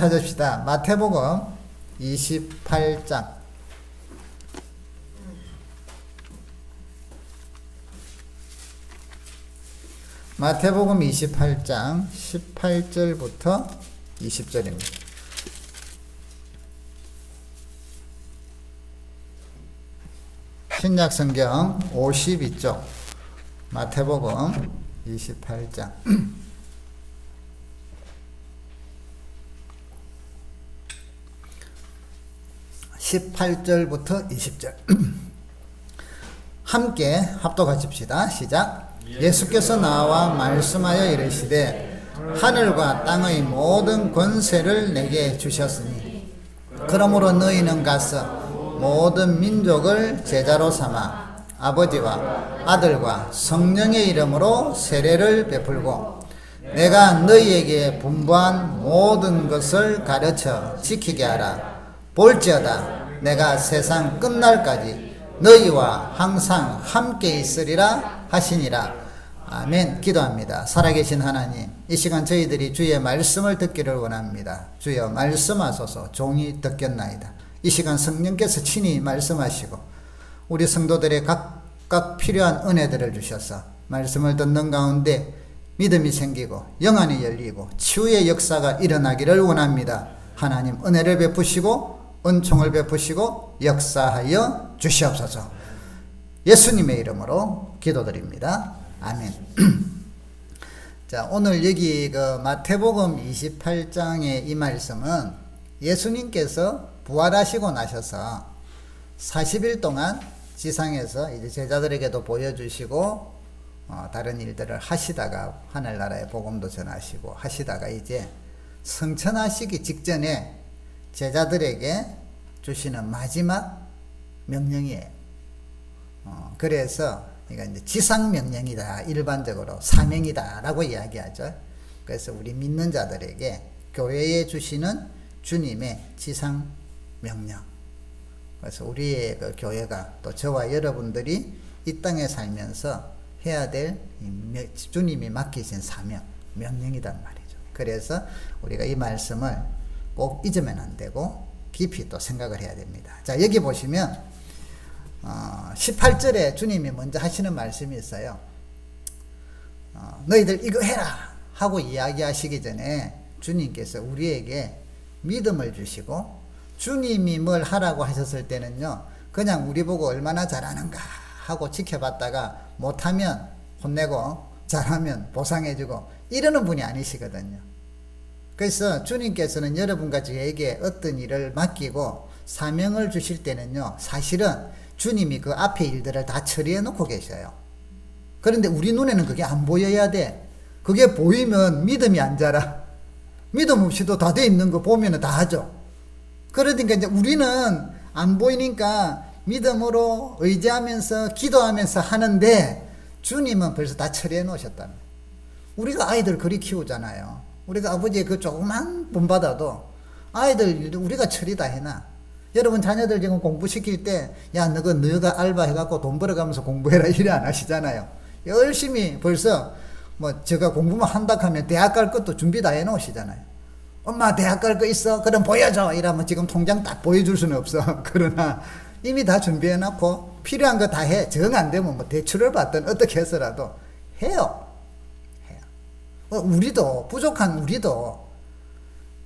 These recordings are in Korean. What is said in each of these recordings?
찾읍시다. 마태복음 28장. 마태복음 28장 18절부터 20절입니다. 신약성경 52쪽 마태복음 28장 18절부터 20절 함께 합독하십시다. 시작. 예수께서 나와 말씀하여 이르시되 하늘과 땅의 모든 권세를 내게 주셨으니 그러므로 너희는 가서 모든 민족을 제자로 삼아 아버지와 아들과 성령의 이름으로 세례를 베풀고 내가 너희에게 분부한 모든 것을 가르쳐 지키게 하라. 볼지어다 내가 세상 끝날까지 너희와 항상 함께 있으리라 하시니라. 아멘. 기도합니다. 살아계신 하나님, 이 시간 저희들이 주의 말씀을 듣기를 원합니다. 주여 말씀하소서. 종이 듣겠나이다. 이 시간 성령께서 친히 말씀하시고 우리 성도들의 각각 필요한 은혜들을 주셔서 말씀을 듣는 가운데 믿음이 생기고 영안이 열리고 치유의 역사가 일어나기를 원합니다. 하나님 은혜를 베푸시고 은총을 베푸시고 역사하여 주시옵소서. 예수님의 이름으로 기도드립니다. 아멘. 자, 오늘 여기 마태복음 28장의 이 말씀은 예수님께서 부활하시고 나셔서 40일 동안 지상에서 이제 제자들에게도 보여주시고 다른 일들을 하시다가 하늘나라의 복음도 전하시고 하시다가 이제 성천하시기 직전에 제자들에게 주시는 마지막 명령이에요. 그래서 이거 이제 지상명령이다. 일반적으로 사명이다라고 이야기하죠. 그래서 우리 믿는 자들에게 교회에 주시는 주님의 지상명령. 그래서 우리의 그 교회가 또 저와 여러분들이 이 땅에 살면서 해야 될 주님이 맡기신 사명, 명령이란 말이죠. 그래서 우리가 이 말씀을 꼭 잊으면 안 되고 깊이 또 생각을 해야 됩니다. 자, 여기 보시면 18절에 주님이 먼저 하시는 말씀이 있어요. 너희들 이거 해라 하고 이야기하시기 전에 주님께서 우리에게 믿음을 주시고 주님이 뭘 하라고 하셨을 때는요, 그냥 우리 보고 얼마나 잘하는가 하고 지켜봤다가 못하면 혼내고 잘하면 보상해주고 이러는 분이 아니시거든요. 그래서 주님께서는 여러분과 저에게 어떤 일을 맡기고 사명을 주실 때는요, 사실은 주님이 그 앞에 일들을 다 처리해 놓고 계셔요. 그런데 우리 눈에는 그게 안 보여야 돼. 그게 보이면 믿음이 안 자라. 믿음 없이도 다 돼 있는 거 보면 다 하죠. 그러니까 이제 우리는 안 보이니까 믿음으로 의지하면서 기도하면서 하는데 주님은 벌써 다 처리해 놓으셨다는 거예요. 우리가 아이들 그리 키우잖아요. 우리가 아버지의 그 조그만 돈 받아도 아이들 일도 우리가 처리 다 해놔. 여러분 자녀들 지금 공부시킬 때 야 너가 알바 해갖고 돈 벌어가면서 공부해라 이래 안 하시잖아요. 열심히 벌써 제가 공부만 한다 하면 대학 갈 것도 준비 다 해놓으시잖아요. 엄마 대학 갈 거 있어? 그럼 보여줘 이러면 지금 통장 딱 보여줄 수는 없어. 그러나 이미 다 준비해놓고 필요한 거 다 해. 정 안 되면 대출을 받든 어떻게 해서라도 해요. 우리도 부족한 우리도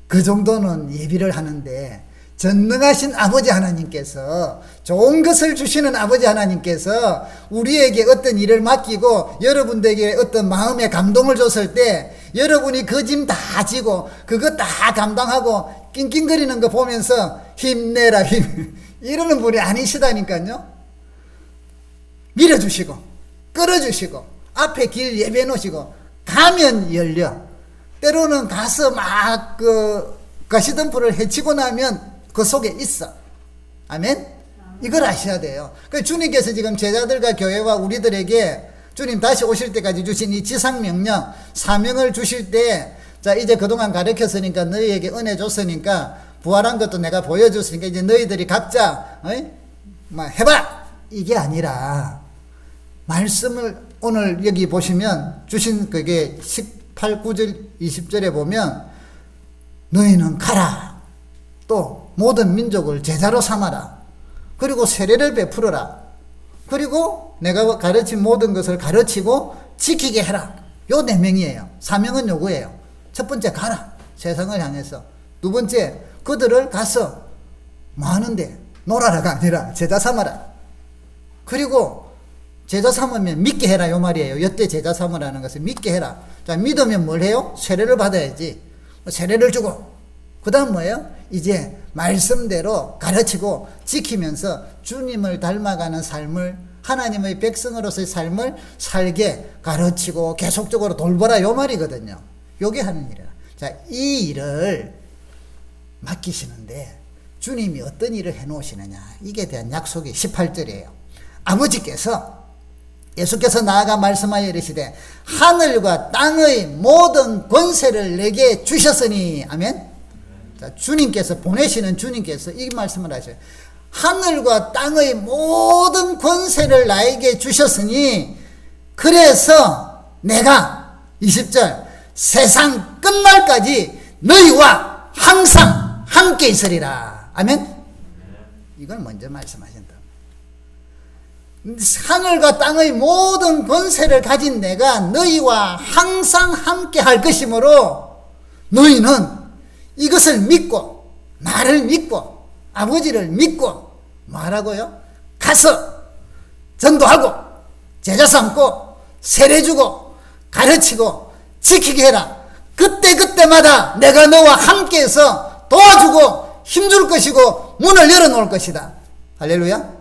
그 정도는 예비를 하는데 전능하신 아버지 하나님께서 좋은 것을 주시는 아버지 하나님께서 우리에게 어떤 일을 맡기고 여러분들에게 어떤 마음의 감동을 줬을 때 여러분이 그 짐 다 지고 그거 다 감당하고 낑낑거리는 거 보면서 힘내라 힘 이러는 분이 아니시다니까요. 밀어주시고 끌어주시고 앞에 길 예배해 놓으시고 가면 열려. 때로는 가서 막 가시덤불을 헤치고 나면 그 속에 있어. 아멘? 이걸 아셔야 돼요. 그래서 주님께서 지금 제자들과 교회와 우리들에게 주님 다시 오실 때까지 주신 이 지상명령, 사명을 주실 때, 자, 이제 그동안 가르쳤으니까 너희에게 은혜 줬으니까 부활한 것도 내가 보여줬으니까 이제 너희들이 각자, 해봐! 이게 아니라, 말씀을 오늘 여기 보시면 주신 그게 18, 9절, 20절에 보면 너희는 가라. 또 모든 민족을 제자로 삼아라. 그리고 세례를 베풀어라. 그리고 내가 가르친 모든 것을 가르치고 지키게 해라. 요 4명이에요. 사명은 요거예요. 첫 번째 가라. 세상을 향해서. 두 번째 그들을 가서 뭐 하는데 놀아라가 아니라 제자 삼아라. 그리고 제자 삼으면 믿게 해라 요 말이에요. 이때 제자 삼으라는 것은 믿게 해라. 자, 믿으면 뭘 해요? 세례를 받아야지. 세례를 주고 그 다음 뭐예요? 이제 말씀대로 가르치고 지키면서 주님을 닮아가는 삶을, 하나님의 백성으로서의 삶을 살게 가르치고 계속적으로 돌보라 요 말이거든요. 요게 하는 일이라. 자, 이 일을 맡기시는데 주님이 어떤 일을 해놓으시느냐, 이게 대한 약속이 18절이에요. 아버지께서, 예수께서 나아가 말씀하여 이르시되 하늘과 땅의 모든 권세를 내게 주셨으니. 아멘. 자, 주님께서, 보내시는 주님께서 이 말씀을 하셔요. 하늘과 땅의 모든 권세를 나에게 주셨으니 그래서 내가 20절 세상 끝날까지 너희와 항상 함께 있으리라. 아멘. 이걸 먼저 말씀하신다. 하늘과 땅의 모든 권세를 가진 내가 너희와 항상 함께 할 것이므로 너희는 이것을 믿고 나를 믿고 아버지를 믿고 뭐하라고요? 가서 전도하고 제자 삼고 세례 주고 가르치고 지키게 해라. 그때그때마다 내가 너와 함께해서 도와주고 힘줄 것이고 문을 열어놓을 것이다. 할렐루야.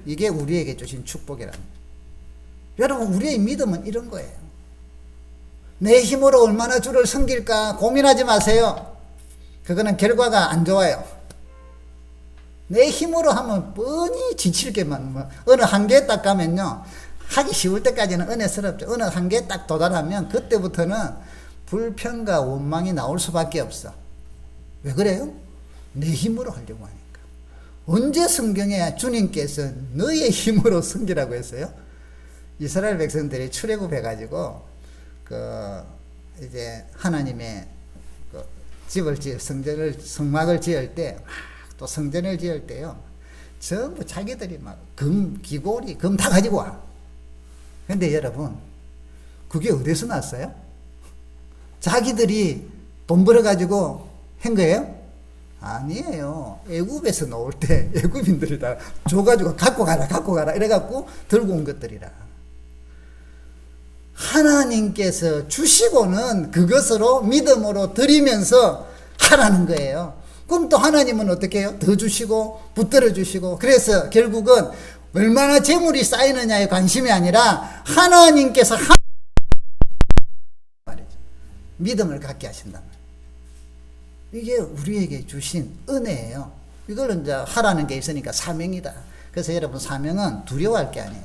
이게 우리에게 주신 축복이랍니다. 여러분, 우리의 믿음은 이런 거예요. 내 힘으로 얼마나 주를 섬길까 고민하지 마세요. 그거는 결과가 안 좋아요. 내 힘으로 하면 뻔히 지칠 게만, 어느 한계에 딱 가면요, 하기 쉬울 때까지는 은혜스럽죠. 어느 한계에 딱 도달하면 그때부터는 불평과 원망이 나올 수밖에 없어. 왜 그래요? 내 힘으로 하려고 하니까. 언제 성경에 주님께서 너의 힘으로 섬기라고 했어요? 이스라엘 백성들이 출애굽해가지고 이제 하나님의 집을 성막을 지을 때, 또 성전을 지을 때요, 전부 자기들이 막 귀고리, 금 다 가지고 와. 근데 여러분, 그게 어디서 났어요? 자기들이 돈 벌어가지고 한 거예요? 아니에요. 애굽에서 나올 때 애굽인들이 다 줘가지고 갖고 가라 이래갖고 들고 온 것들이라. 하나님께서 주시고는 그것으로 믿음으로 드리면서 하라는 거예요. 그럼 또 하나님은 어떻게 해요? 더 주시고 붙들어 주시고. 그래서 결국은 얼마나 재물이 쌓이느냐에 관심이 아니라 하나님께서 믿음을 갖게 하신단 말이에요. 이게 우리에게 주신 은혜예요. 이걸 이제 하라는 게 있으니까 사명이다. 그래서 여러분, 사명은 두려워할 게 아니에요.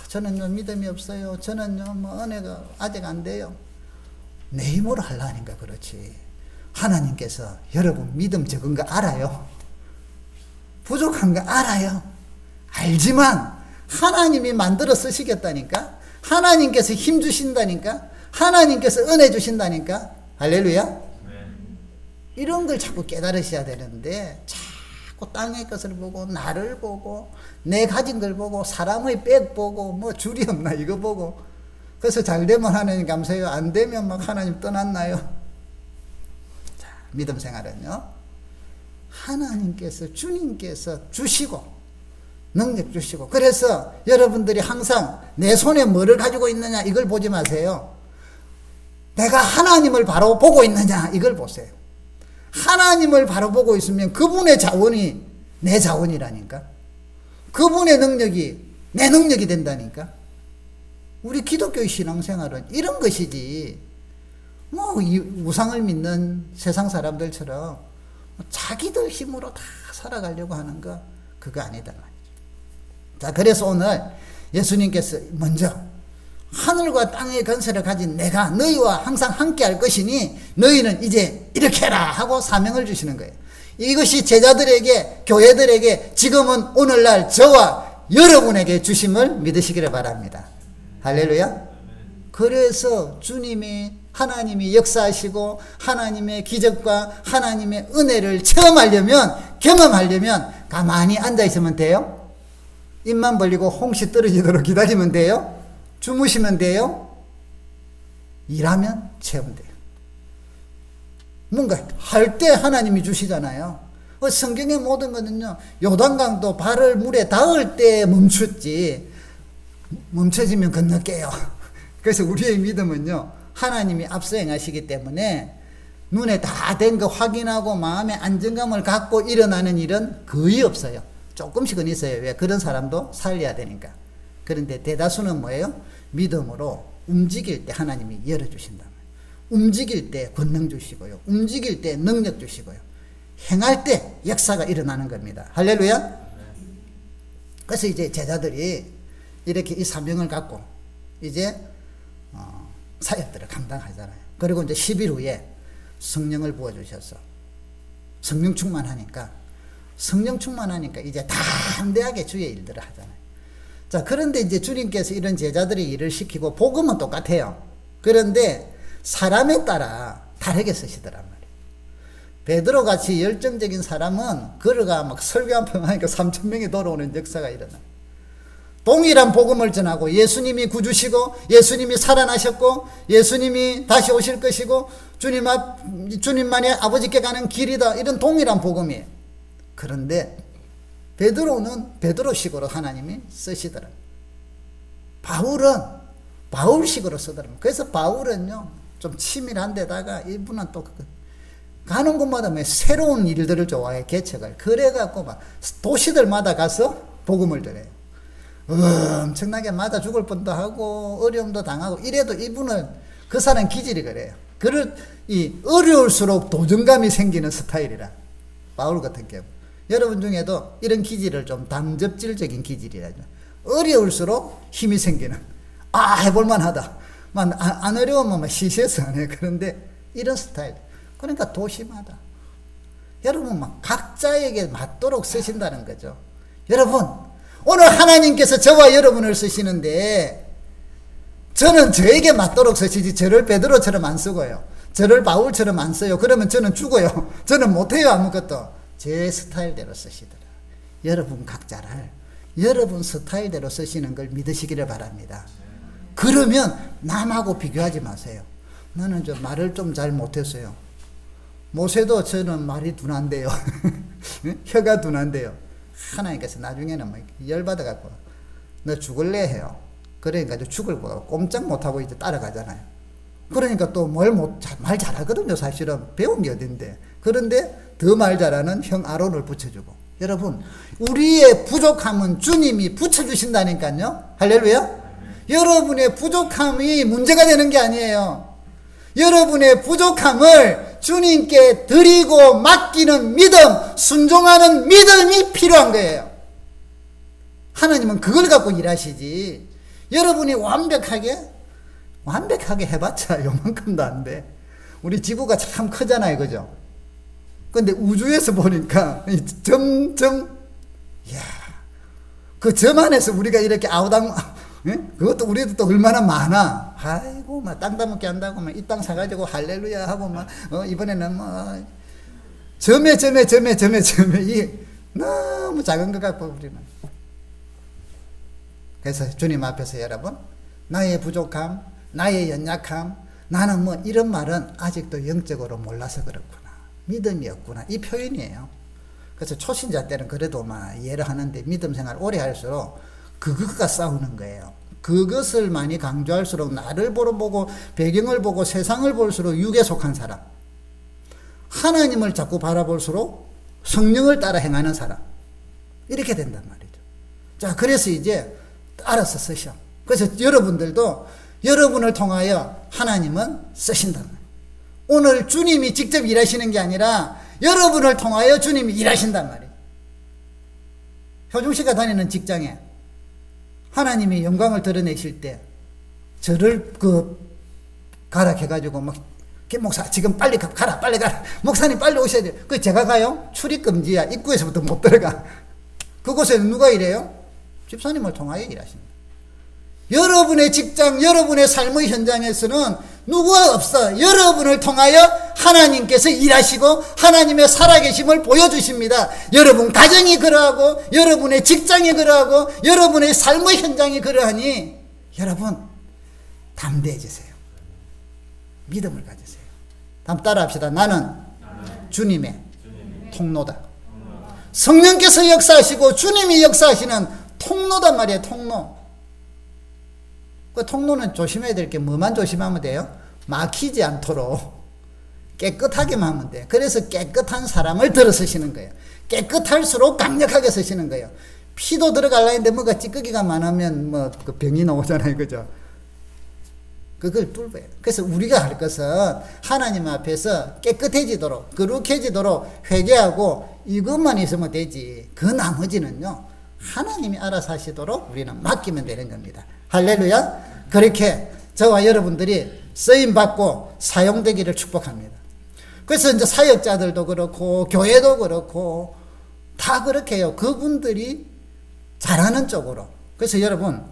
저는요 믿음이 없어요. 저는요 뭐 은혜가 아직 안 돼요. 내 힘으로 하려니까 그렇지. 하나님께서 여러분 믿음 적은 거 알아요. 부족한 거 알아요. 알지만 하나님이 만들어 쓰시겠다니까. 하나님께서 힘 주신다니까. 하나님께서 은혜 주신다니까. 할렐루야. 이런 걸 자꾸 깨달으셔야 되는데 자꾸 땅의 것을 보고 나를 보고 내 가진 걸 보고 사람의 백 보고 뭐 줄이 없나 이거 보고. 그래서 잘 되면 하나님 감사해요. 안 되면 막 하나님 떠났나요? 자, 믿음 생활은요, 하나님께서, 주님께서 주시고 능력 주시고. 그래서 여러분들이 항상 내 손에 뭐를 가지고 있느냐 이걸 보지 마세요. 내가 하나님을 바로 보고 있느냐 이걸 보세요. 하나님을 바로 보고 있으면 그분의 자원이 내 자원이라니까. 그분의 능력이 내 능력이 된다니까. 우리 기독교의 신앙생활은 이런 것이지, 뭐 이 우상을 믿는 세상 사람들처럼 자기들 힘으로 다 살아가려고 하는 거, 그거 아니다 말이죠. 자, 그래서 오늘 예수님께서 먼저 하늘과 땅의 권세를 가진 내가 너희와 항상 함께 할 것이니 너희는 이제 이렇게 해라 하고 사명을 주시는 거예요. 이것이 제자들에게, 교회들에게 지금은 오늘날 저와 여러분에게 주심을 믿으시기를 바랍니다. 할렐루야. 그래서 주님이 하나님이 역사하시고 하나님의 기적과 하나님의 은혜를 경험하려면 가만히 앉아있으면 돼요? 입만 벌리고 홍시 떨어지도록 기다리면 돼요? 주무시면 돼요? 일하면 체험돼요. 뭔가 할 때 하나님이 주시잖아요. 성경의 모든 것은요, 요단강도 발을 물에 닿을 때 멈춰지면 건너게요. 그래서 우리의 믿음은요, 하나님이 앞서 행하시기 때문에 눈에 다 된 거 확인하고 마음의 안정감을 갖고 일어나는 일은 거의 없어요. 조금씩은 있어요. 왜? 그런 사람도 살려야 되니까. 그런데 대다수는 뭐예요? 믿음으로 움직일 때 하나님이 열어주신다. 움직일 때 권능 주시고요. 움직일 때 능력 주시고요. 행할 때 역사가 일어나는 겁니다. 할렐루야. 그래서 이제 제자들이 이렇게 이 사명을 갖고 이제 사역들을 감당하잖아요. 그리고 이제 10일 후에 성령을 부어주셔서 성령 충만하니까 이제 담대하게 주의 일들을 하잖아요. 자, 그런데 이제 주님께서 이런 제자들의 일을 시키고 복음은 똑같아요. 그런데 사람에 따라 다르게 쓰시더란 말이에요. 베드로 같이 열정적인 사람은 걸어가 막 설교 한 번 하니까 3,000명이 돌아오는 역사가 일어나요. 동일한 복음을 전하고 예수님이 구주시고 예수님이 살아나셨고 예수님이 다시 오실 것이고 주님만이 아버지께 가는 길이다, 이런 동일한 복음이에요. 그런데 베드로는 베드로식으로 하나님이 쓰시더라. 바울은 바울식으로 쓰더라. 그래서 바울은요 좀 치밀한 데다가 이분은 또 가는 곳마다 새로운 일들을 좋아해. 개척을 그래갖고 막 도시들마다 가서 복음을 전해요. 엄청나게 맞아 죽을 뻔도 하고 어려움도 당하고 이래도 이분은 그 사람 기질이 그래요. 어려울수록 도전감이 생기는 스타일이라. 바울 같은 경우 여러분 중에도 이런 기질을 좀 담접질적인 기질이라죠. 어려울수록 힘이 생기는, 해볼만 하다, 안 어려우면 시시해서 안 해. 그런데 이런 스타일. 그러니까 도시마다 여러분 각자에게 맞도록 쓰신다는 거죠. 여러분, 오늘 하나님께서 저와 여러분을 쓰시는데 저는 저에게 맞도록 쓰시지 저를 베드로처럼 안 쓰고요, 저를 바울처럼 안 써요. 그러면 저는 죽어요. 저는 못해요. 아무것도. 제 스타일대로 쓰시더라. 여러분 각자를 여러분 스타일대로 쓰시는 걸 믿으시기를 바랍니다. 그러면 남하고 비교하지 마세요. 나는 말을 좀 잘 못했어요. 모세도 저는 말이 둔한데요. 혀가 둔한데요. 하나님께서 나중에는 열받아갖고 너 죽을래 해요. 그러니까 죽을 거 꼼짝 못하고 이제 따라가잖아요. 그러니까 또 말 잘하거든요. 사실은 배운 게 어딘데. 그런데 더 말 잘하는 형 아론을 붙여주고. 여러분, 우리의 부족함은 주님이 붙여주신다니까요. 할렐루야. 여러분의 부족함이 문제가 되는 게 아니에요. 여러분의 부족함을 주님께 드리고 맡기는 믿음, 순종하는 믿음이 필요한 거예요. 하나님은 그걸 갖고 일하시지. 여러분이 완벽하게 해봤자 요만큼도 안 돼. 우리 지구가 참 크잖아요. 그죠? 근데 우주에서 보니까 그 점 안에서 우리가 이렇게 그것도 우리도 또 얼마나 많아. 아이고, 땅 따먹게 한다고, 이 땅 사가지고 할렐루야 하고, 이번에는 점에, 이 너무 작은 것 같고, 우리는. 그래서 주님 앞에서 여러분, 나의 부족함, 나의 연약함, 나는 이런 말은 아직도 영적으로 몰라서 그렇구나. 믿음이 없구나. 이 표현이에요. 그래서 초신자 때는 그래도 이해를 하는데 믿음 생활 오래 할수록 그것과 싸우는 거예요. 그것을 많이 강조할수록 나를 보고 배경을 보고 세상을 볼수록 육에 속한 사람, 하나님을 자꾸 바라볼수록 성령을 따라 행하는 사람, 이렇게 된단 말이죠. 자, 그래서 이제 알아서 쓰셔. 그래서 여러분들도 여러분을 통하여 하나님은 쓰신단 말이에요. 오늘 주님이 직접 일하시는 게 아니라 여러분을 통하여 주님이 일하신단 말이에요. 효중씨가 다니는 직장에 하나님이 영광을 드러내실 때 저를 가락해가지고 김목사 지금 빨리 가라, 빨리 가라, 목사님 빨리 오셔야 돼요. 제가 가요? 출입금지야. 입구에서부터 못 들어가. 그곳에는 누가 일해요? 집사님을 통하여 일하십니다. 여러분의 직장, 여러분의 삶의 현장에서는 누구가 없어. 여러분을 통하여 하나님께서 일하시고 하나님의 살아계심을 보여주십니다. 여러분 가정이 그러하고 여러분의 직장이 그러하고 여러분의 삶의 현장이 그러하니 여러분 담대해지세요. 믿음을 가지세요. 다음 따라합시다. 나는 주님의 통로다. 성령께서 역사하시고 주님이 역사하시는 통로단 말이에요. 통로. 그 통로는 조심해야 될 게 뭐만 조심하면 돼요? 막히지 않도록 깨끗하게만 하면 돼요. 그래서 깨끗한 사람을 들어 쓰시는 거예요. 깨끗할수록 강력하게 쓰시는 거예요. 피도 들어가려는데 뭐가 찌꺼기가 많으면 뭐 그 병이 나오잖아요. 그죠? 그걸 뚫어요. 그래서 우리가 할 것은 하나님 앞에서 깨끗해지도록 거룩해지도록 회개하고 이것만 있으면 되지. 그 나머지는요 하나님이 알아서 하시도록 우리는 맡기면 되는 겁니다. 할렐루야. 그렇게 저와 여러분들이 쓰임받고 사용되기를 축복합니다. 그래서 이제 사역자들도 그렇고 교회도 그렇고 다 그렇게 해요. 그분들이 잘하는 쪽으로. 그래서 여러분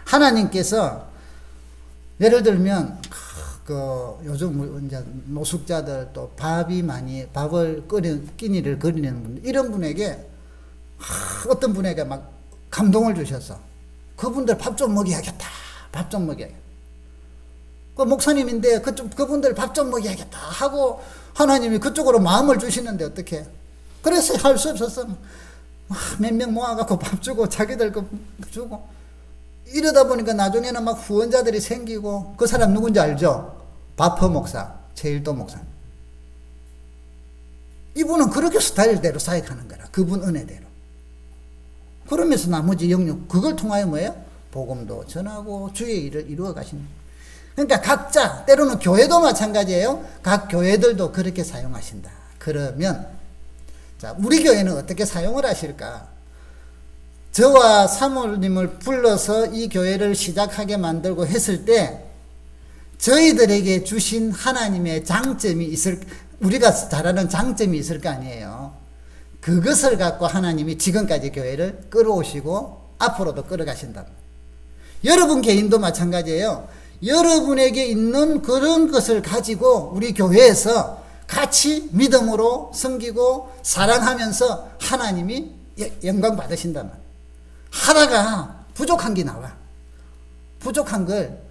하나님께서 예를 들면 요즘 이제 노숙자들 또 밥을 끼니를 거리는 분 이런 분에게 어떤 분에게 막 감동을 주셔서 그분들 밥 좀 먹여야겠다. 밥 좀 먹여야겠다. 그 목사님인데 그분들 밥 좀 먹여야겠다 하고 하나님이 그쪽으로 마음을 주시는데 어떻게? 그래서 할 수 없었어. 몇 명 모아갖고 밥 주고 자기들 거 주고 이러다 보니까 나중에는 막 후원자들이 생기고 그 사람 누군지 알죠? 바퍼 목사, 제일도 목사. 이분은 그렇게 스타일대로 사역하는 거라. 그분 은혜대로. 그러면서 나머지 영역 그걸 통하여 뭐예요? 복음도 전하고 주의 일을 이루어 가시는. 그러니까 각자 때로는 교회도 마찬가지예요. 각 교회들도 그렇게 사용하신다. 그러면 자 우리 교회는 어떻게 사용을 하실까? 저와 사모님을 불러서 이 교회를 시작하게 만들고 했을 때 저희들에게 주신 하나님의 장점이 우리가 잘하는 장점이 있을 거 아니에요. 그것을 갖고 하나님이 지금까지 교회를 끌어오시고 앞으로도 끌어가신다. 여러분 개인도 마찬가지예요. 여러분에게 있는 그런 것을 가지고 우리 교회에서 같이 믿음으로 섬기고 사랑하면서 하나님이 영광 받으신단 말이에요. 하다가 부족한 게 나와. 부족한 걸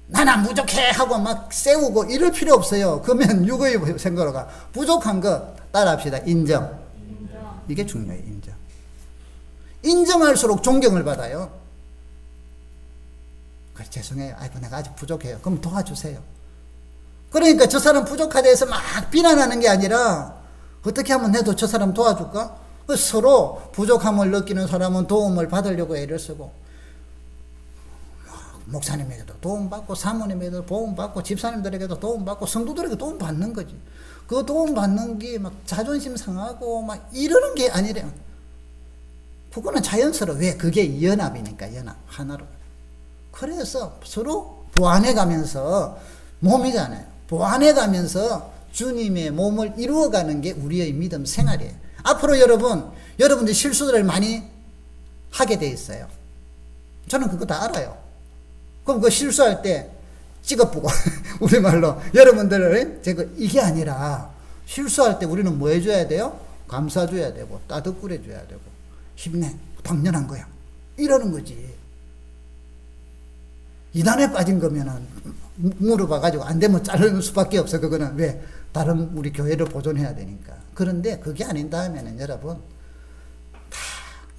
나는 부족해 하고 막 세우고 이럴 필요 없어요. 그러면 육의 생각으로 가. 부족한 거 따라합시다. 인정. 이게 중요해요. 인정. 인정할수록 존경을 받아요. 그래, 죄송해요. 아이고 내가 아직 부족해요. 그럼 도와주세요. 그러니까 저 사람 부족하다 해서 막 비난하는 게 아니라 어떻게 하면 내도 저 사람 도와줄까? 서로 부족함을 느끼는 사람은 도움을 받으려고 애를 쓰고 목사님에게도 도움받고 사모님에게도 도움받고 집사님들에게도 도움받고 성도들에게 도움받는 거지. 그 도움받는 게 막 자존심 상하고 막 이러는 게 아니래요. 그거는 자연스러워. 왜? 그게 연합이니까 연합. 하나로. 그래서 서로 보완해 가면서 몸이잖아요. 보완해 가면서 주님의 몸을 이루어가는 게 우리의 믿음 생활이에요. 앞으로 여러분들 실수들을 많이 하게 돼 있어요. 저는 그거 다 알아요. 그럼 그 실수할 때 찍어보고 우리말로 여러분들을 제가 이게 아니라 실수할 때 우리는 뭐 해줘야 돼요? 감싸줘야 되고 따뜻꾸려줘야 되고 힘내 당연한 거야 이러는 거지. 이단에 빠진 거면은 물어봐가지고 안 되면 자르는 수밖에 없어. 그거는 왜? 다른 우리 교회를 보존해야 되니까. 그런데 그게 아닌 다음에는 여러분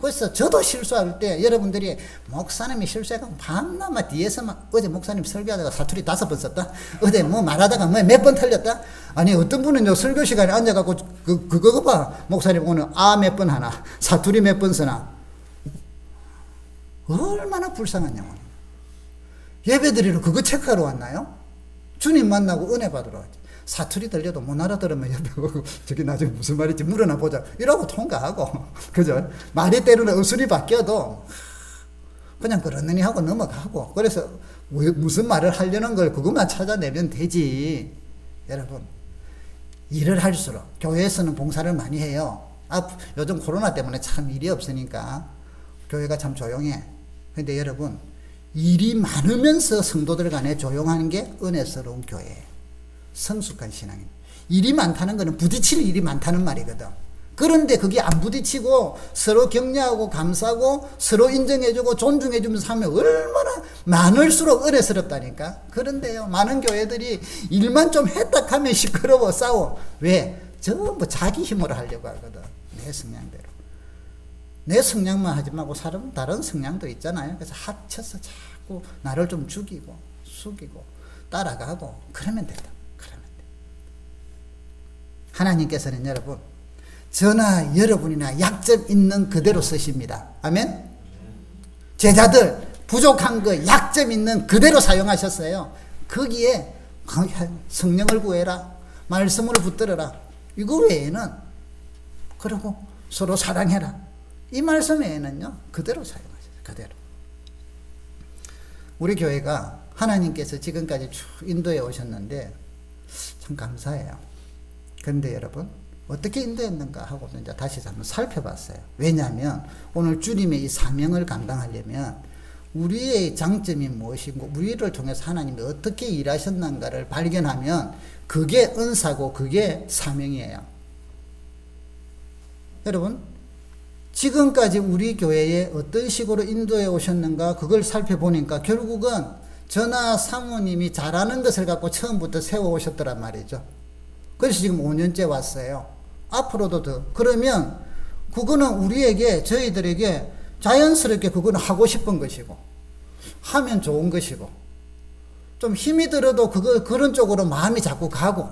그래서 저도 실수할 때 여러분들이 목사님이 실수해가지고 밤낮 뒤에서만 어제 목사님 설교하다가 사투리 5번 썼다. 어제 뭐 말하다가 뭐 몇 번 틀렸다. 아니 어떤 분은 설교 시간에 앉아갖고 그거 봐. 목사님 오늘 몇 번 하나 사투리 몇 번 쓰나. 얼마나 불쌍하냐고. 예배드리러 그거 체크하러 왔나요? 주님 만나고 은혜 받으러 왔지. 사투리 들려도 못 알아들으면 옆에 보고 저기 나중에 무슨 말인지 물어나 보자 이러고 통과하고 그죠? 말이 때로는 어순이 바뀌어도 그냥 그러느니 하고 넘어가고. 그래서 무슨 말을 하려는 걸 그것만 찾아내면 되지. 여러분 일을 할수록 교회에서는 봉사를 많이 해요. 요즘 코로나 때문에 참 일이 없으니까 교회가 참 조용해. 근데 여러분 일이 많으면서 성도들 간에 조용하는 게 은혜스러운 교회예요. 성숙한 신앙입니다. 일이 많다는 것은 부딪힐 일이 많다는 말이거든. 그런데 그게 안 부딪히고 서로 격려하고 감싸고 서로 인정해주고 존중해주면서 하면 얼마나 많을수록 은혜스럽다니까. 그런데요, 많은 교회들이 일만 좀 했다 하면 시끄러워 싸워. 왜? 전부 자기 힘으로 하려고 하거든. 내 성향대로. 내 성향만 하지 말고 사람 다른 성향도 있잖아요. 그래서 합쳐서 자꾸 나를 좀 죽이고 숙이고 따라가고 그러면 된다. 그러면 돼. 하나님께서는 여러분, 저나 여러분이나 약점 있는 그대로 쓰십니다. 아멘? 제자들 부족한 거 약점 있는 그대로 사용하셨어요. 거기에 성령을 구해라, 말씀을 붙들어라, 이거 외에는, 그리고 서로 사랑해라, 이 말씀 외에는요 그대로 사용하셨어요. 그대로. 우리 교회가 하나님께서 지금까지 쭉 인도해 오셨는데 참 감사해요. 그런데 여러분, 어떻게 인도했는가 하고 이제 다시 한번 살펴봤어요. 왜냐하면 오늘 주님의 이 사명을 감당하려면 우리의 장점이 무엇이고 우리를 통해서 하나님이 어떻게 일하셨는가를 발견하면 그게 은사고 그게 사명이에요. 여러분, 지금까지 우리 교회에 어떤 식으로 인도해 오셨는가 그걸 살펴보니까 결국은 저나 사모님이 잘하는 것을 갖고 처음부터 세워 오셨더란 말이죠. 그래서 지금 5년째 왔어요. 앞으로도 더. 그러면 그거는 우리에게, 저희들에게 자연스럽게 그거는 하고 싶은 것이고 하면 좋은 것이고 좀 힘이 들어도 그런 쪽으로 마음이 자꾸 가고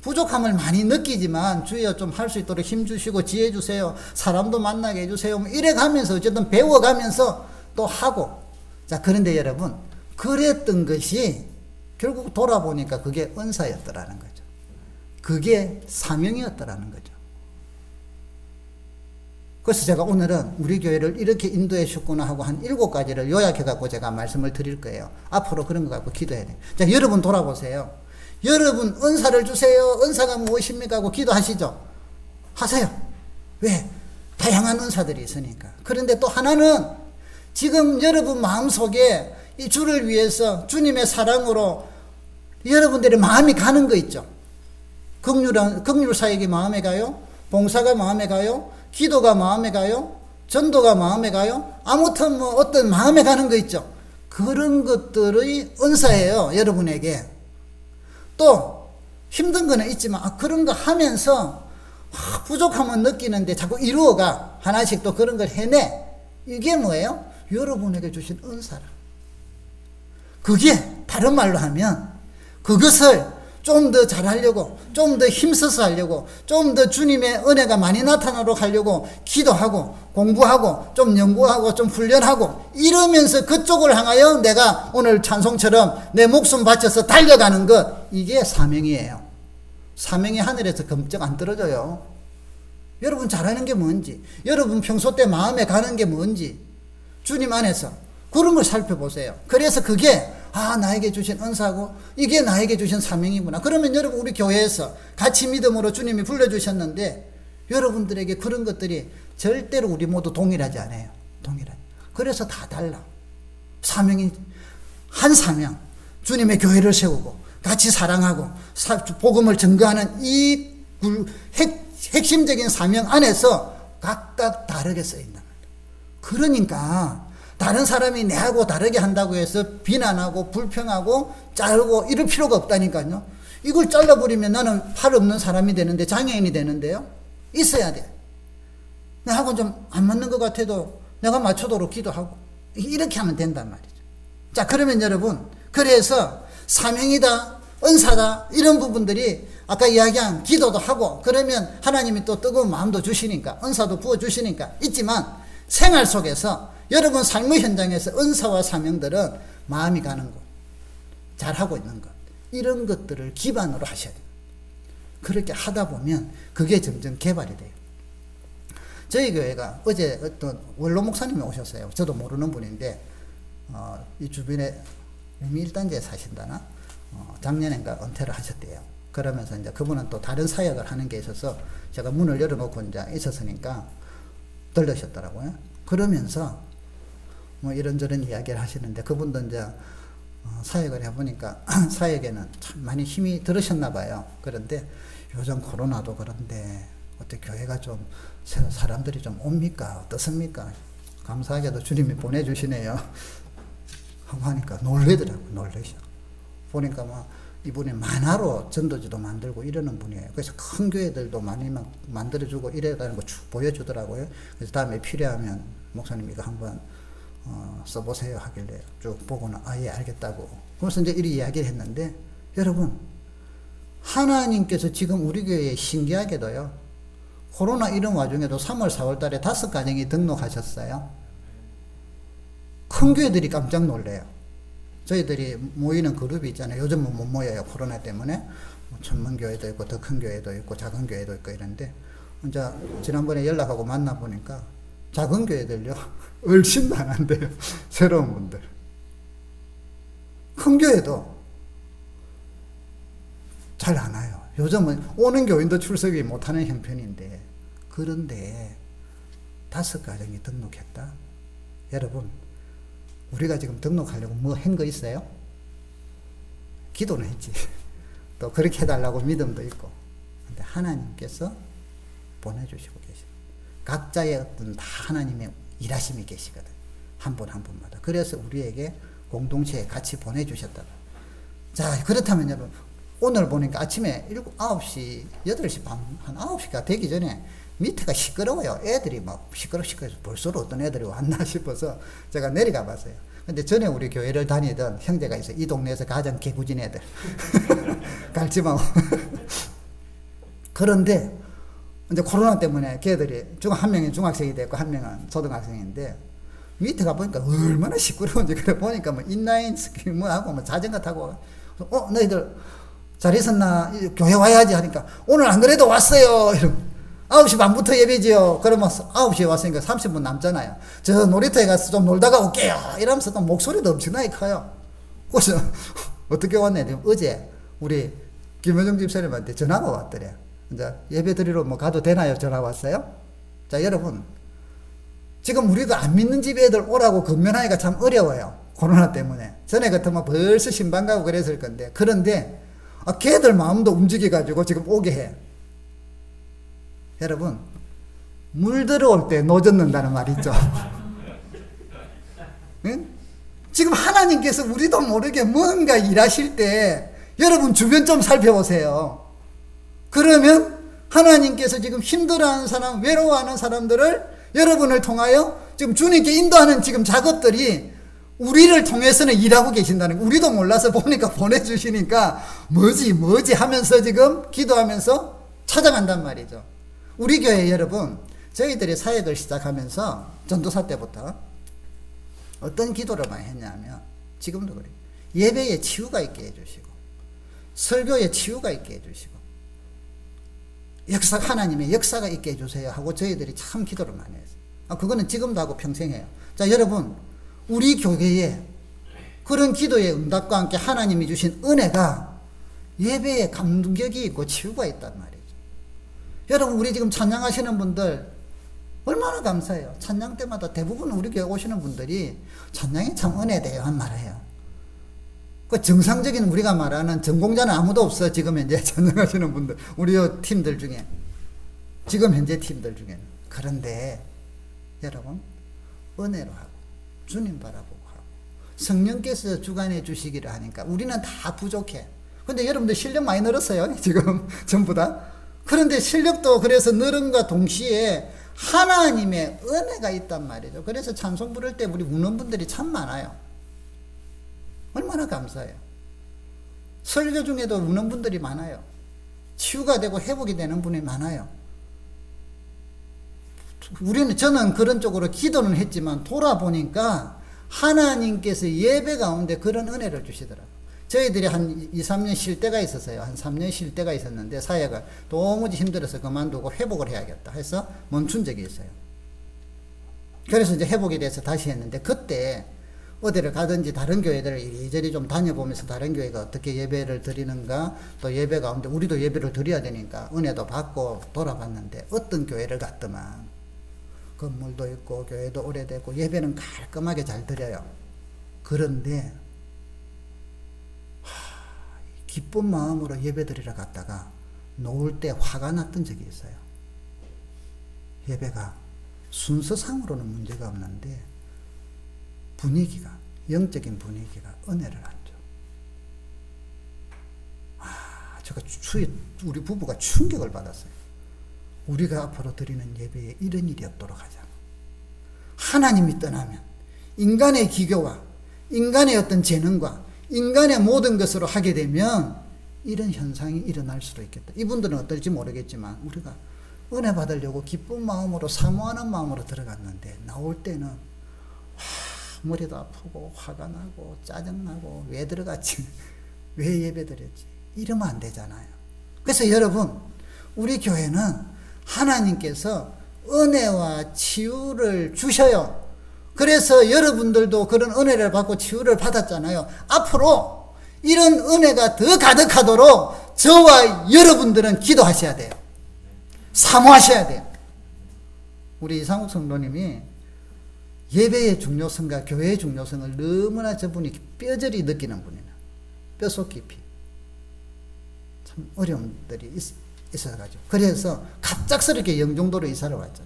부족함을 많이 느끼지만 주여 좀 할 수 있도록 힘 주시고 지혜 주세요. 사람도 만나게 해주세요. 이래 가면서 어쨌든 배워가면서 또 하고. 자, 그런데 여러분, 그랬던 것이 결국 돌아보니까 그게 은사였더라는 거죠. 그게 사명이었더라는 거죠. 그래서 제가 오늘은 우리 교회를 이렇게 인도해 주셨구나 하고 한 7가지를 요약해 갖고 제가 말씀을 드릴 거예요. 앞으로 그런 거 갖고 기도해야 돼요. 자, 여러분 돌아보세요. 여러분 은사를 주세요. 은사가 무엇입니까? 하고 기도하시죠. 하세요. 왜? 다양한 은사들이 있으니까. 그런데 또 하나는 지금 여러분 마음속에 이 주를 위해서 주님의 사랑으로 여러분들의 마음이 가는 거 있죠. 긍휼 사역이 마음에 가요. 봉사가 마음에 가요. 기도가 마음에 가요. 전도가 마음에 가요. 아무튼 뭐 어떤 마음에 가는 거 있죠. 그런 것들의 은사예요. 여러분에게. 또 힘든 거는 있지만 그런 거 하면서 부족함은 느끼는데 자꾸 이루어가. 하나씩 또 그런 걸 해내. 이게 뭐예요? 여러분에게 주신 은사라. 그게 다른 말로 하면 그것을 좀 더 잘하려고, 좀 더 힘써서 하려고, 좀 더 주님의 은혜가 많이 나타나도록 하려고 기도하고 공부하고 좀 연구하고 좀 훈련하고 이러면서 그쪽을 향하여 내가 오늘 찬송처럼 내 목숨 바쳐서 달려가는 것, 이게 사명이에요. 사명이 하늘에서 금쩍 안 떨어져요. 여러분 잘하는 게 뭔지, 여러분 평소 때 마음에 가는 게 뭔지 주님 안에서 그런 걸 살펴보세요. 그래서 그게 나에게 주신 은사고 이게 나에게 주신 사명이구나. 그러면 여러분 우리 교회에서 같이 믿음으로 주님이 불러주셨는데 여러분들에게 그런 것들이 절대로 우리 모두 동일하지 않아요. 동일하지. 그래서 다 달라. 사명이 한 사명, 주님의 교회를 세우고 같이 사랑하고 복음을 증거하는 이 핵심적인 사명 안에서 각각 다르게 쓰인다. 그러니까 다른 사람이 내하고 다르게 한다고 해서 비난하고 불평하고 자르고 이럴 필요가 없다니까요. 이걸 잘라버리면 나는 팔 없는 사람이 되는데, 장애인이 되는데요. 있어야 돼. 나하고 좀 안 맞는 것 같아도 내가 맞추도록 기도하고 이렇게 하면 된단 말이죠. 자, 그러면 여러분, 그래서 사명이다, 은사다, 이런 부분들이 아까 이야기한 기도도 하고 그러면 하나님이 또 뜨거운 마음도 주시니까, 은사도 부어주시니까 있지만 생활 속에서 여러분 삶의 현장에서 은사와 사명들은 마음이 가는 것, 잘하고 있는 것, 이런 것들을 기반으로 하셔야 돼요. 그렇게 하다 보면 그게 점점 개발이 돼요. 저희 교회가 어제 어떤 원로 목사님이 오셨어요. 저도 모르는 분인데 이 주변에 유밀단지에 사신다나 작년인가 은퇴를 하셨대요. 그러면서 이제 그분은 또 다른 사역을 하는 게 있어서 제가 문을 열어놓고 이제 있었으니까 들르셨더라고요. 그러면서 뭐 이런저런 이야기를 하시는데, 그분도 이제 사역을 해보니까 사역에는 참 많이 힘이 들으셨나 봐요. 그런데 요즘 코로나도 그런데 어떻게 교회가 좀 사람들이 좀 옵니까? 어떻습니까? 감사하게도 주님이 보내주시네요. 하고 하니까 놀래더라고요. 놀래셔. 보니까 막 이분이 만화로 전도지도 만들고 이러는 분이에요. 그래서 큰 교회들도 많이 막 만들어주고 이래가는 거 쭉 보여주더라고요. 그래서 다음에 필요하면 목사님 이거 한번 써보세요 하길래 쭉 보고는 예 알겠다고. 그래서 이제 이렇게 이야기를 했는데, 여러분 하나님께서 지금 우리 교회에 신기하게도요, 코로나 이런 와중에도 3월 4월 달에 5가정이 등록하셨어요. 큰 교회들이 깜짝 놀래요. 저희들이 모이는 그룹이 있잖아요. 요즘은 못 모여요. 코로나 때문에. 뭐 천문교회도 있고 더 큰 교회도 있고 작은 교회도 있고 이런데, 이제 지난번에 연락하고 만나보니까 작은 교회들요 훨씬 많은데요. 새로운 분들. 큰 교회도 잘 안 와요. 요즘은 오는 교인도 출석이 못하는 형편인데, 그런데 5가정이 등록했다. 여러분, 우리가 지금 등록하려고 뭐 한 거 있어요? 기도는 했지. 또 그렇게 해달라고 믿음도 있고. 근데 하나님께서 보내주시고 계십니다. 각자의 어떤 다 하나님의 일하심이 계시거든. 한 분 한 분마다. 그래서 우리에게 공동체에 같이 보내주셨다. 자, 그렇다면 여러분, 오늘 보니까 아침에 9시, 8시 반, 한 9시가 되기 전에 밑에가 시끄러워요. 애들이 막 시끄러워서 벌써 어떤 애들이 왔나 싶어서 제가 내려가 봤어요. 근데 전에 우리 교회를 다니던 형제가 있어요. 이 동네에서 가장 개구진 애들. 갈치마고. 그런데 이제 코로나 때문에 걔들이 한 명이 중학생이 됐고 한 명은 초등학생인데, 밑에 가 보니까 얼마나 시끄러운지. 그래 보니까 뭐 인라인 스키 뭐 하고 뭐 자전거 타고, 너희들 잘 있었나? 교회 와야지 하니까, 오늘 안 그래도 왔어요. 이러고 9시 반부터 예배지요. 그러면 9시에 왔으니까 30분 남잖아요. 저 놀이터에 가서 좀 놀다가 올게요. 이러면서 또 목소리도 엄청나게 커요. 그래서 어떻게 왔네. 어제 우리 김효정 집사님한테 전화가 왔더래. 이제 예배 드리러 뭐 가도 되나요? 전화 왔어요. 자, 여러분, 지금 우리가 안 믿는 집 애들 오라고 건면하기가 참 어려워요. 코로나 때문에. 전에 같으면 벌써 신방 가고 그랬을 건데. 그런데 걔들 마음도 움직여가지고 지금 오게 해. 여러분, 물 들어올 때 노젓는다는 말 있죠. 응? 지금 하나님께서 우리도 모르게 뭔가 일하실 때 여러분 주변 좀 살펴보세요. 그러면 하나님께서 지금 힘들어하는 사람, 외로워하는 사람들을 여러분을 통하여 지금 주님께 인도하는 지금 작업들이 우리를 통해서는 일하고 계신다는 거. 우리도 몰라서 보니까 보내주시니까 뭐지 하면서 지금 기도하면서 찾아간단 말이죠. 우리 교회 여러분, 저희들이 사역을 시작하면서 전도사 때부터 어떤 기도를 많이 했냐면, 지금도 그래요. 예배에 치유가 있게 해주시고, 설교에 치유가 있게 해주시고, 하나님의 역사가 있게 해주세요 하고 저희들이 참 기도를 많이 했어요. 그거는 지금도 하고 평생 해요. 자, 여러분, 우리 교회에 그런 기도의 응답과 함께 하나님이 주신 은혜가 예배에 감격이 있고 치유가 있단 말이에요. 여러분, 우리 지금 찬양하시는 분들 얼마나 감사해요. 찬양 때마다 대부분 우리 교회 오시는 분들이 찬양이 참 은혜돼요 한 말해요. 그 정상적인 우리가 말하는 전공자는 아무도 없어. 지금 현재 찬양하시는 분들, 우리 팀들 중에, 지금 현재 팀들 중에는. 그런데 여러분, 은혜로 하고 주님 바라보고 하고 성령께서 주관해 주시기를 하니까 우리는 다 부족해. 근데 여러분들 실력 많이 늘었어요 지금 전부 다. 그런데 실력도 그래서 늘음과 동시에 하나님의 은혜가 있단 말이죠. 그래서 찬송 부를 때 우리 우는 분들이 참 많아요. 얼마나 감사해요. 설교 중에도 우는 분들이 많아요. 치유가 되고 회복이 되는 분이 많아요. 저는 그런 쪽으로 기도는 했지만 돌아보니까 하나님께서 예배 가운데 그런 은혜를 주시더라고요. 저희들이 한 2, 3년 쉴 때가 있었어요. 한 3년 쉴 때가 있었는데 사역을 도무지 힘들어서 그만두고 회복을 해야겠다 해서 멈춘 적이 있어요. 그래서 이제 회복이 돼서 다시 했는데, 그때 어디를 가든지 다른 교회들을 이리저리 좀 다녀보면서 다른 교회가 어떻게 예배를 드리는가, 또 예배 가운데 우리도 예배를 드려야 되니까 은혜도 받고 돌아봤는데, 어떤 교회를 갔더만 건물도 있고 교회도 오래되고 예배는 깔끔하게 잘 드려요. 그런데 기쁜 마음으로 예배 드리러 갔다가 놓을 때 화가 났던 적이 있어요. 예배가 순서상으로는 문제가 없는데 분위기가, 영적인 분위기가 은혜를 안 줘. 제가 우리 부부가 충격을 받았어요. 우리가 앞으로 드리는 예배에 이런 일이 없도록 하자. 하나님이 떠나면 인간의 기교와 인간의 어떤 재능과 인간의 모든 것으로 하게 되면 이런 현상이 일어날 수도 있겠다. 이분들은 어떨지 모르겠지만 우리가 은혜 받으려고 기쁜 마음으로 사모하는 마음으로 들어갔는데 나올 때는 머리도 아프고 화가 나고 짜증나고 왜 들어갔지? 왜 예배 드렸지? 이러면 안 되잖아요. 그래서 여러분, 우리 교회는 하나님께서 은혜와 치유를 주셔요. 그래서 여러분들도 그런 은혜를 받고 치유를 받았잖아요. 앞으로 이런 은혜가 더 가득하도록 저와 여러분들은 기도하셔야 돼요. 사모하셔야 돼요. 우리 이상욱 성도님이 예배의 중요성과 교회의 중요성을 너무나 저분이 뼈저리 느끼는 분이에요. 뼛속 깊이. 참 어려움들이 있어가지고. 그래서 갑작스럽게 영종도로 이사를 왔죠.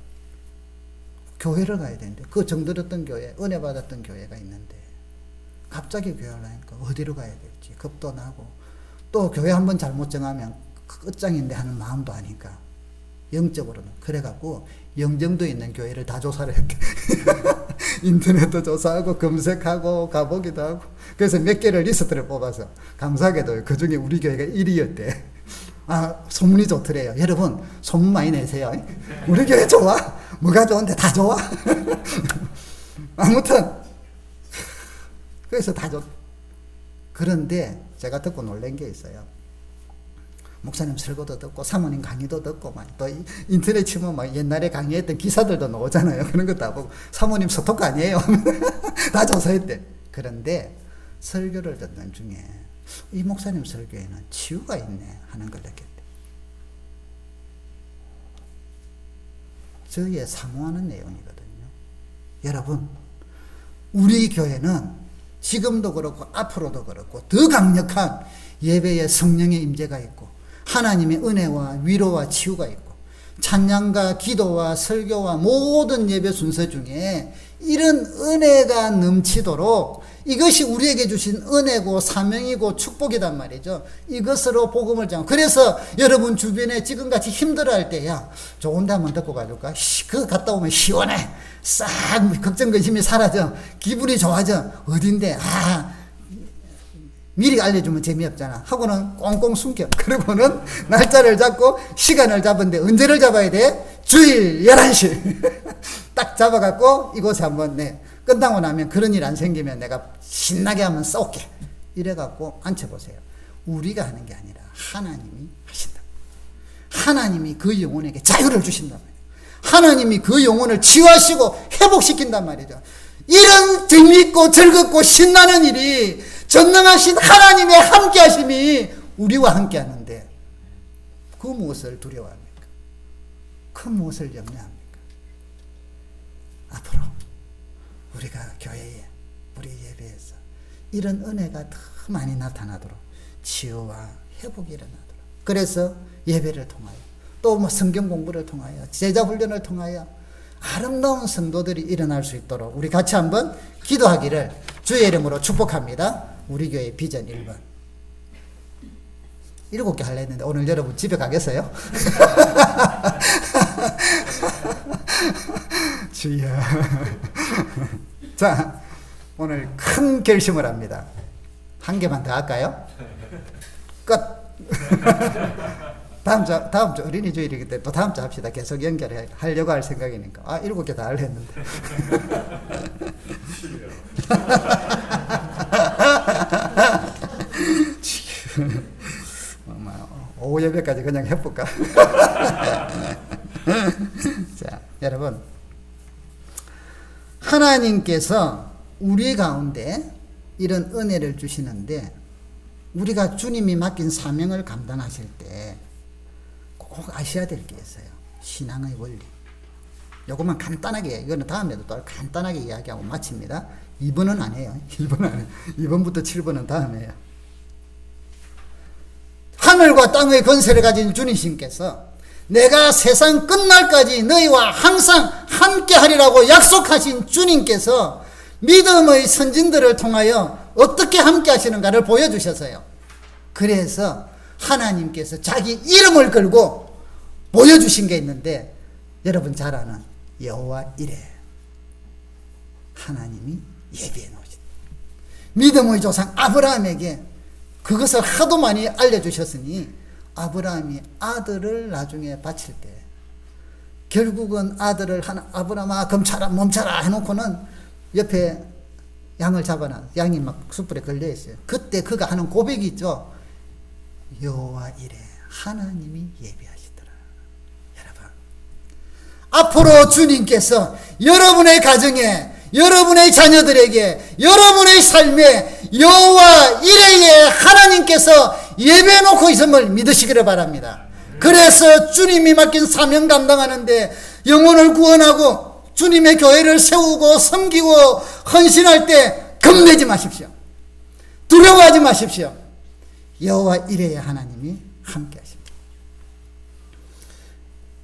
교회를 가야 되는데, 그 정들었던 교회, 은혜 받았던 교회가 있는데, 갑자기 교회를 가니까 어디로 가야 될지 겁도 나고, 또 교회 한번 잘못 정하면 끝장인데 하는 마음도 아니까, 영적으로는. 그래갖고, 영정도에 있는 교회를 다 조사를 했대. 인터넷도 조사하고, 검색하고, 가보기도 하고. 그래서 몇 개를 리스트를 뽑아서, 감사하게도 그 중에 우리 교회가 1위였대. 소문이 좋더래요. 여러분, 소문 많이 내세요. 우리 교회 좋아. 뭐가 좋은데 다 좋아. 아무튼, 그래서 다 좋. 그런데 제가 듣고 놀란 게 있어요. 목사님 설교도 듣고 사모님 강의도 듣고 또 인터넷 치면 막 옛날에 강의했던 기사들도 나오잖아요. 그런 것도 다 보고 사모님 서톡 아니에요. 다 조사했대. 그런데 설교를 듣는 중에 이 목사님 설교에는 치유가 있네 하는 걸 느꼈대. 저희의 사모하는 내용이거든요. 여러분, 우리 교회는 지금도 그렇고 앞으로도 그렇고 더 강력한 예배의 성령의 임재가 있고 하나님의 은혜와 위로와 치유가 있고 찬양과 기도와 설교와 모든 예배 순서 중에 이런 은혜가 넘치도록 이것이 우리에게 주신 은혜고 사명이고 축복이단 말이죠. 이것으로 복음을 전하고. 그래서 여러분 주변에 지금같이 힘들어할 때야 좋은 데 한번 듣고 가줄까? 그거 갔다 오면 시원해. 싹 걱정 근심이 사라져. 기분이 좋아져. 어딘데? 미리 알려주면 재미없잖아. 하고는 꽁꽁 숨겨. 그리고는 날짜를 잡고 시간을 잡은데 언제를 잡아야 돼? 주일 11시. 딱 잡아갖고 이곳에 한번 끝나고 나면 그런 일 안 생기면 내가 신나게 한번 쏠게. 이래갖고 앉혀보세요. 우리가 하는 게 아니라 하나님이 하신다. 하나님이 그 영혼에게 자유를 주신단 말이에요. 하나님이 그 영혼을 치유하시고 회복시킨단 말이죠. 이런 재미있고 즐겁고 신나는 일이 전능하신 하나님의 함께 하심이 우리와 함께 하는데 그 무엇을 두려워합니까? 그 무엇을 염려합니까? 앞으로 우리가 교회에 우리 예배에서 이런 은혜가 더 많이 나타나도록 치유와 회복이 일어나도록 그래서 예배를 통하여 또 성경 공부를 통하여 제자 훈련을 통하여 아름다운 성도들이 일어날 수 있도록 우리 같이 한번 기도하기를 주의 이름으로 축복합니다. 우리 교회 비전 1번 7개 하려 했는데 오늘 여러분 집에 가겠어요? 주여. 자, 오늘 큰 결심을 합니다. 한 개만 더 할까요? 끝. 다음 주 어린이 주일이기 때문에 또 다음 주 합시다. 계속 연결하려고 할 생각이니까. 7개 다 하려 했는데. 오후 예배까지 그냥 해볼까? 자, 여러분. 하나님께서 우리 가운데 이런 은혜를 주시는데 우리가 주님이 맡긴 사명을 감당하실 때 꼭 아셔야 될 게 있어요. 신앙의 원리. 요것만 간단하게, 이거는 다음에도 또 간단하게 이야기하고 마칩니다. 2번은 안 해요. 1번 안 해요. 2번부터 7번은 다음에요. 하늘과 땅의 권세를 가진 주님께서 내가 세상 끝날까지 너희와 항상 함께 하리라고 약속하신 주님께서 믿음의 선진들을 통하여 어떻게 함께 하시는가를 보여주셨어요. 그래서 하나님께서 자기 이름을 걸고 보여주신 게 있는데, 여러분 잘 아는 여호와 이레, 하나님이 예비해 놓으신 믿음의 조상 아브라함에게 그것을 하도 많이 알려주셨으니 아브라함이 아들을 나중에 바칠 때 결국은 아들을 아브라함아 검차라 멈춰라 해놓고는 옆에 양을 잡아놔. 양이 막 숯불에 걸려 있어요. 그때 그가 하는 고백이 있죠. 여호와 이레, 하나님이 예비하시더라. 여러분, 앞으로 주님께서 여러분의 가정에, 여러분의 자녀들에게, 여러분의 삶에 여호와 이레의 하나님께서 예배해 놓고 있음을 믿으시기를 바랍니다. 그래서 주님이 맡긴 사명 감당하는데 영혼을 구원하고 주님의 교회를 세우고 섬기고 헌신할 때 겁내지 마십시오. 두려워하지 마십시오. 여호와 이레의 하나님이 함께 하십니다.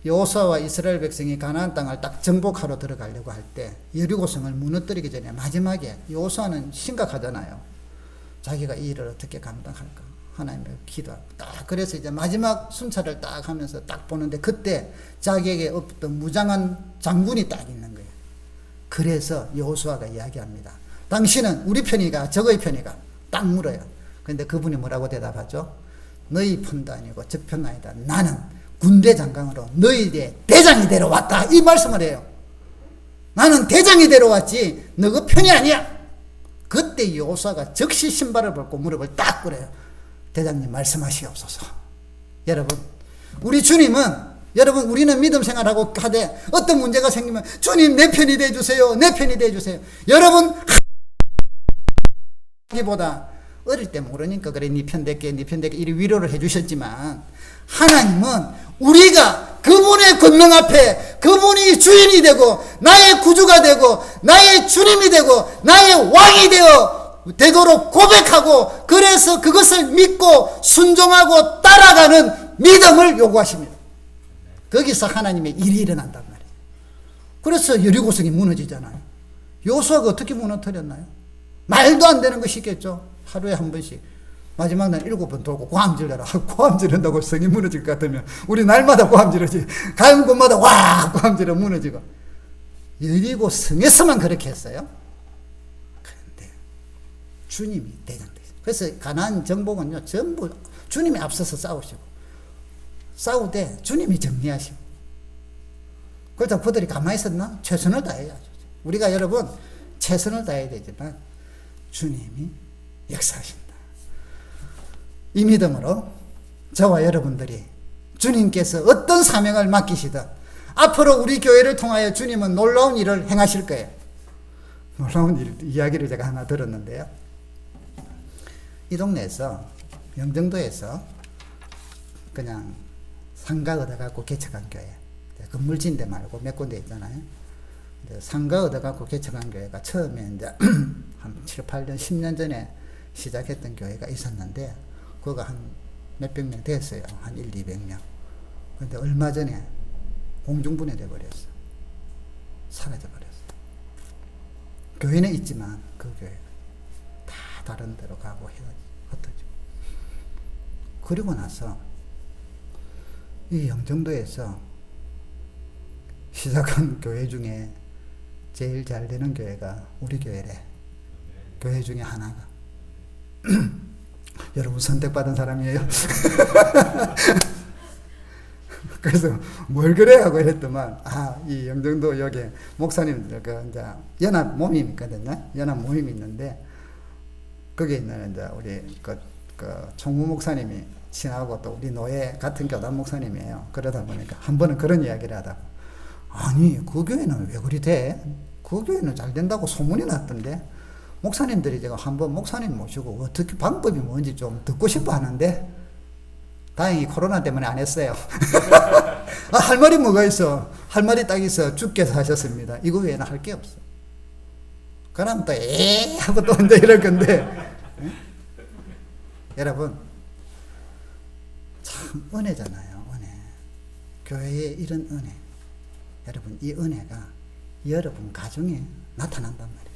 여호수아와 이스라엘 백성이 가나안 땅을 딱 정복하러 들어가려고 할 때 여리고성을 무너뜨리기 전에 마지막에 여호수아는 심각하잖아요. 자기가 이 일을 어떻게 감당할까? 하나님을 기도하고 딱, 그래서 이제 마지막 순찰을 딱 하면서 딱 보는데 그때 자기에게 어떤 무장한 장군이 딱 있는 거예요. 그래서 여호수아가 이야기합니다. 당신은 우리 편이가 적의 편이가? 딱 물어요. 그런데 그분이 뭐라고 대답하죠? 너희 편도 아니고 적 편 아니다. 나는 군대 장관으로 너희의 대장이 되러 왔다. 이 말씀을 해요. 나는 대장이 되러 왔지 너희 편이 아니야. 그때 여호수아가 즉시 신발을 벗고 무릎을 딱 꿇어요. 대장님 말씀하시옵소서. 여러분, 우리 주님은, 여러분 우리는 믿음 생활하고 하되 어떤 문제가 생기면 주님 내 편이 되어주세요, 내 편이 되어주세요. 여러분, 하기보다 어릴 때 모르니까 그래 네 편 될게 네 편 될게 이리 위로를 해주셨지만, 하나님은 우리가 그분의 권능 앞에 그분이 주인이 되고 나의 구주가 되고 나의 주님이 되고 나의 왕이 되도록 고백하고, 그래서 그것을 믿고 순종하고 따라가는 믿음을 요구하십니다. 거기서 하나님의 일이 일어난단 말이에요. 그래서 여리고성이 무너지잖아요. 여호수아가 어떻게 무너뜨렸나요? 말도 안 되는 것이겠죠. 하루에 한 번씩 마지막 날 7번 돌고 고함 질러라. 고함 지른다고 성이 무너질 것 같으면 우리 날마다 고함 지르지. 가는 곳마다 와 고함 지르 무너지고. 여리고 성에서만 그렇게 했어요. 그런데 주님이 대장되셨어요. 그래서 가나안 정복은요 전부 주님이 앞서서 싸우시고, 싸우되 주님이 정리하시고. 그렇다고 그들이 가만히 있었나? 최선을 다해야죠. 우리가 여러분 최선을 다해야 되지만 주님이 역사하신다. 이 믿음으로 저와 여러분들이 주님께서 어떤 사명을 맡기시든 앞으로 우리 교회를 통하여 주님은 놀라운 일을 행하실 거예요. 놀라운 이야기를 제가 하나 들었는데요. 이 동네에서, 영등도에서 그냥 상가 얻어갖고 개척한 교회, 건물 진 데 말고 몇 군데 있잖아요. 상가 얻어갖고 개척한 교회가 처음에 이제 한 7, 8년, 10년 전에 시작했던 교회가 있었는데, 그거가 한 몇백 명 됐어요. 한 1, 200명. 그런데 얼마 전에 공중분해 돼버렸어. 사라져버렸어. 교회는 있지만 그 교회가 다 다른 데로 가고 흩어지고. 그리고 나서 이 영등도에서 시작한 교회 중에 제일 잘 되는 교회가 우리 교회래. 교회 중에 하나가. 여러분 선택받은 사람이에요. 그래서 뭘 그래 하고 이랬더만, 이 영등도 여기 목사님들 이제 연합 모임이 있거든요. 연합 모임이 있는데 거기에 있는 이제 우리 그 총무 목사님이 친하고 또 우리 노예 같은 교단 목사님이에요. 그러다 보니까 한 번은 그런 이야기를 하다가, 아니 그 교회는 왜 그리 돼? 그 교회는 잘 된다고 소문이 났던데. 목사님들이 제가 한번 목사님 모시고 어떻게 방법이 뭔지 좀 듣고 싶어 하는데, 다행히 코로나 때문에 안 했어요. 할 말이 뭐가 있어. 할 말이 딱 있어. 주께서 하셨습니다. 이거 외에는 할 게 없어. 그럼 또 하고 또 이제 이럴 건데 여러분 참 은혜잖아요. 은혜. 교회의 이런 은혜. 여러분 이 은혜가 여러분 가정에 나타난단 말이죠.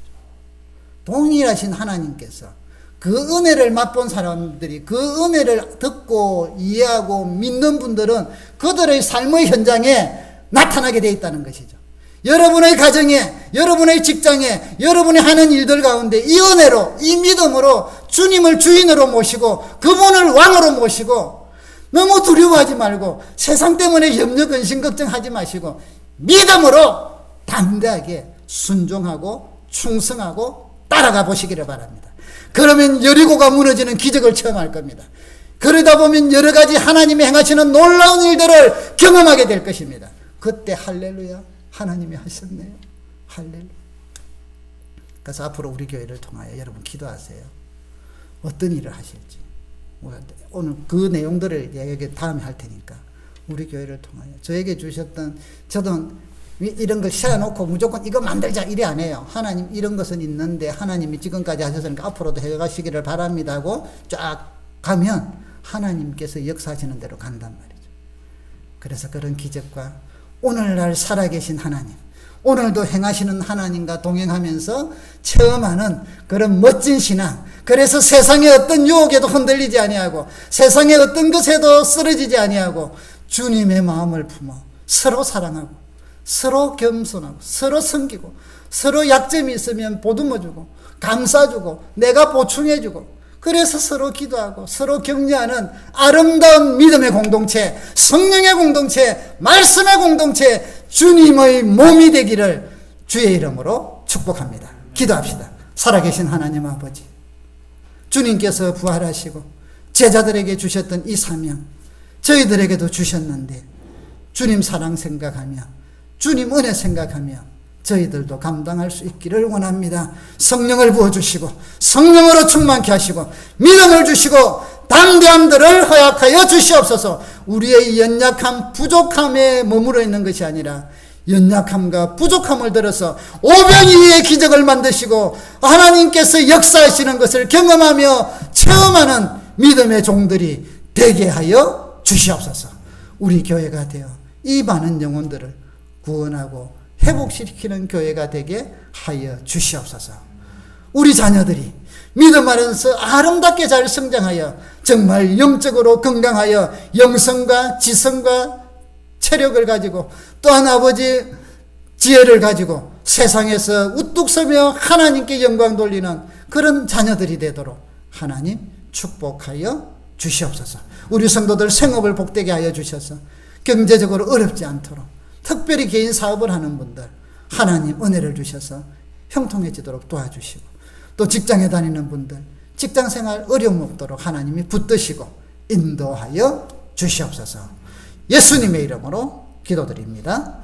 동일하신 하나님께서 그 은혜를 맛본 사람들이 그 은혜를 듣고 이해하고 믿는 분들은 그들의 삶의 현장에 나타나게 되어 있다는 것이죠. 여러분의 가정에, 여러분의 직장에, 여러분이 하는 일들 가운데 이 은혜로, 이 믿음으로 주님을 주인으로 모시고 그분을 왕으로 모시고 너무 두려워하지 말고 세상 때문에 염려, 근심, 걱정하지 마시고 믿음으로 담대하게 순종하고 충성하고 따라가 보시기를 바랍니다. 그러면 여리고가 무너지는 기적을 체험할 겁니다. 그러다 보면 여러 가지 하나님이 행하시는 놀라운 일들을 경험하게 될 것입니다. 그때 할렐루야 하나님이 하셨네요. 할렐루야. 그래서 앞으로 우리 교회를 통하여 여러분 기도하세요. 어떤 일을 하실지. 오늘 그 내용들을 얘기 다음에 할 테니까 우리 교회를 통하여 저에게 주셨던 저도 이런 걸 실어놓고 무조건 이거 만들자 이래 안 해요. 하나님 이런 것은 있는데 하나님이 지금까지 하셨으니까 앞으로도 해가시기를 바랍니다 하고 쫙 가면 하나님께서 역사하시는 대로 간단 말이죠. 그래서 그런 기적과 오늘날 살아계신 하나님, 오늘도 행하시는 하나님과 동행하면서 체험하는 그런 멋진 신앙, 그래서 세상의 어떤 유혹에도 흔들리지 아니하고 세상의 어떤 것에도 쓰러지지 아니하고 주님의 마음을 품어 서로 사랑하고 서로 겸손하고 서로 섬기고 서로 약점이 있으면 보듬어주고 감싸주고 내가 보충해주고 그래서 서로 기도하고 서로 격려하는 아름다운 믿음의 공동체, 성령의 공동체, 말씀의 공동체, 주님의 몸이 되기를 주의 이름으로 축복합니다. 기도합시다. 살아계신 하나님 아버지, 주님께서 부활하시고 제자들에게 주셨던 이 사명 저희들에게도 주셨는데 주님 사랑 생각하며 주님 은혜 생각하며 저희들도 감당할 수 있기를 원합니다. 성령을 부어주시고 성령으로 충만케 하시고 믿음을 주시고 담대함들을 허락하여 주시옵소서. 우리의 연약함 부족함에 머물러 있는 것이 아니라 연약함과 부족함을 들어서 오병이의 기적을 만드시고 하나님께서 역사하시는 것을 경험하며 체험하는 믿음의 종들이 되게 하여 주시옵소서. 우리 교회가 되어 이 많은 영혼들을 구원하고 회복시키는 교회가 되게 하여 주시옵소서. 우리 자녀들이 믿음 안에서 아름답게 잘 성장하여 정말 영적으로 건강하여 영성과 지성과 체력을 가지고 또한 아버지 지혜를 가지고 세상에서 우뚝 서며 하나님께 영광 돌리는 그런 자녀들이 되도록 하나님 축복하여 주시옵소서. 우리 성도들 생업을 복되게 하여 주셔서 경제적으로 어렵지 않도록 특별히 개인 사업을 하는 분들 하나님 은혜를 주셔서 형통해지도록 도와주시고 또 직장에 다니는 분들 직장생활 어려움 없도록 하나님이 붙드시고 인도하여 주시옵소서. 예수님의 이름으로 기도드립니다.